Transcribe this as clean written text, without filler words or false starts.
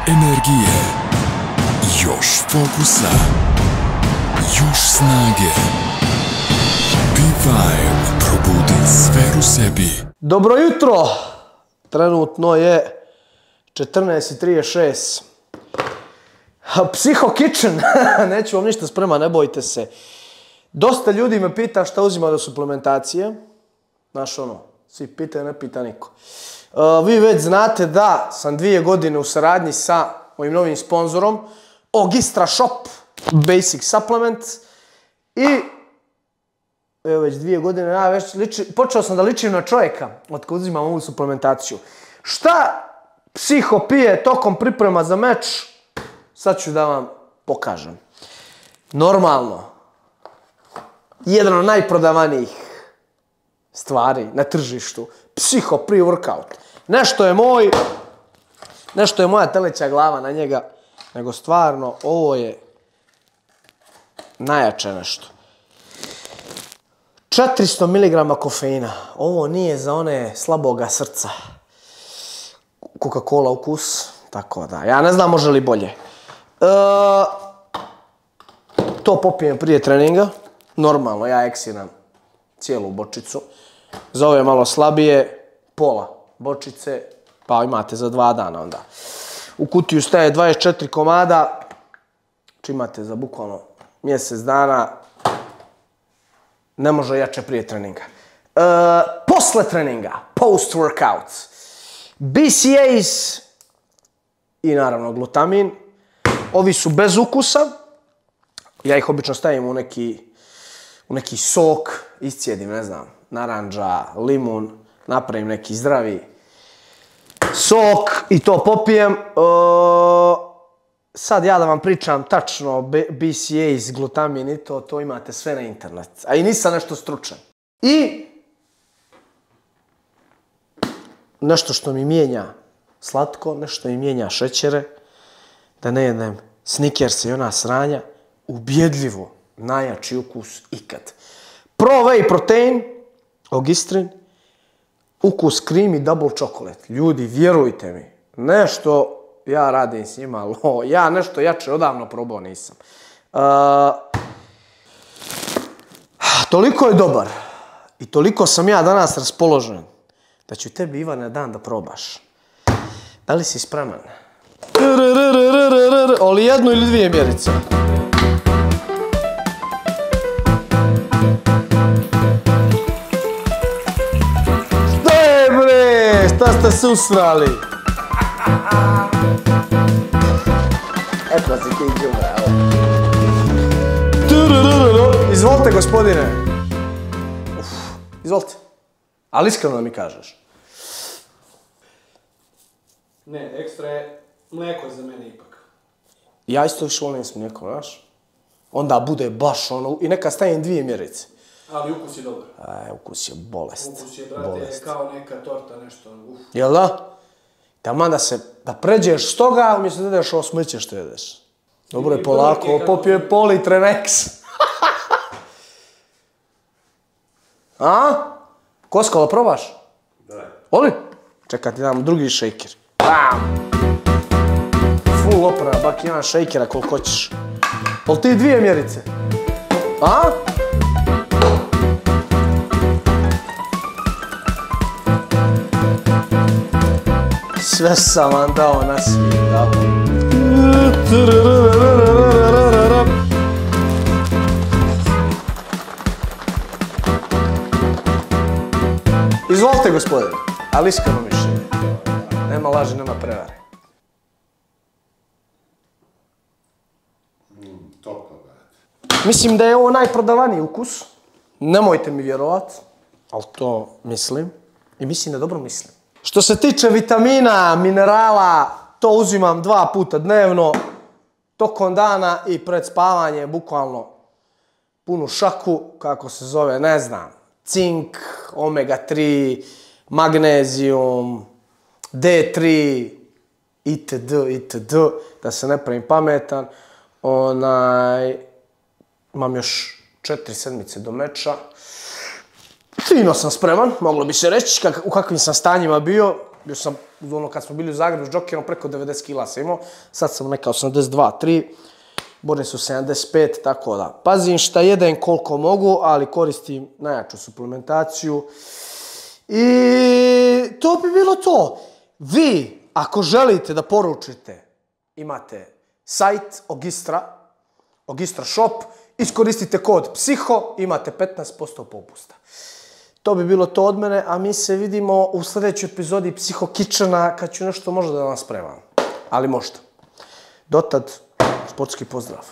energije, još fokusa, još snage. B-Vibe, probudi sve u sebi. Dobro jutro! Trenutno je 14:36. Psiho Kitchen, neću vam ništa sprema, ne bojte se. Dosta ljudi me pita šta uzima do suplementacije. Znaš ono, svi pitaju, ne pita niko. Vi već znate da sam 2 godine u saradnji sa mojim novim sponzorom Ogistra Shop Basic Supplement i evo već 2 godine, ja već počeo sam da ličim na čovjeka od kad uzimam ovu suplementaciju. Šta Psiho pije tokom priprema za meč? Sad ću da vam pokažem. Normalno, jedan od najprodavanijih stvari na tržištu, Psiho pre-workout. Nešto je moja teleća glava na njega, nego stvarno ovo je najjače nešto. 400 mg kofeina. Ovo nije za one slaboga srca. Coca-Cola ukus, tako da. Ja ne znam može li bolje. To popijem prije treninga. Normalno, ja eksiram cijelu bočicu. Za ove malo slabije, pola bočice, pa imate za 2 dana onda. U kutiju staje 24 komada, imate za bukvalno mjesec dana. Ne može jače prije treninga. Posle treninga, post-workout, BCAAs i naravno glutamin. Ovi su bez ukusa. Ja ih obično stavim u neki sok, iscijedim, ne znam, naranđa, limun, napravim neki zdravi sok i to popijem. Sad ja da vam pričam tačno BCAAs, glutamin i to imate sve na internet. A i nisam nešto stručan. I nešto što mi mijenja slatko, nešto mi mijenja šećere, da ne jedem Snickers i ona sranja, ubjedljivo najjači ukus ikad. Pro Whey Protein, Ogistrin, ukus creamy double chocolate. Ljudi, vjerujte mi, nešto ja radim s njima, ali ja nešto jače odavno probao nisam. Toliko je dobar i toliko sam ja danas raspoložen da ću tebi, Ivane, dan da probaš. Da li si spreman? Ali 1 ili 2 mjerice. Šta je bre? Šta ste se usrali? Eto si ti džubre, evo. Izvolite, gospodine. Izvolite. Ali iskreno da mi kažeš. Ne, ekstra je mlijeko za mene ipak. Ja isto više volim s mlijekom, znaš? Onda bude baš ono, i neka stavim 2 mjerice. Ali ukus je dobar. Ukus je bolest. Ukus je, brate, kao neka torta, nešto. Jel da? Taman da pređeš s toga, umjesto da ideš ovo smrće što jedeš. Dobro je polako, popije pol litre Nex. A? Koskalo, probaš? Da. Oli? Čekaj, ti dam drugi šejker. Bam! Full oprana, bak jedan šejkera koliko hoćeš. Jel ti 2 mjerice? A? Sve sam vam dao na svijet, dao. Izvolite, gospodine, ali iskreno mišljenje. Nema laži, nema prevare. Topno, brate. Mislim da je ovo najprodavaniji ukus. Nemojte mi vjerovat, ali to mislim. I mislim da dobro mislim. Što se tiče vitamina, minerala, to uzimam 2 puta dnevno, tokom dana i pred spavanje, bukvalno punu šaku, kako se zove, ne znam, cink, omega 3, magnezijum, D3, itd., da se ne pravim pametan. Imam još 4 sedmice do meča. Fino sam spreman, moglo bi se reći u kakvim sam stanjima bio. Bio sam, ono, kad smo bili u Zagrebu s Džokerom, preko 90 kila sam imao. Sad sam neka 82, 3. Borim su 75, tako da. Pazim šta jedem koliko mogu, ali koristim najjaču suplementaciju. I to bi bilo to. Vi, ako želite da poručite, imate sajt Ogistra Shop, iskoristite kod PSIHO, imate 15% popusta. To bi bilo to od mene, a mi se vidimo u sljedećoj epizodi PSIHO Kitchena kad ću nešto možda da vam spremam. Ali možda. Dotad, sportski pozdrav.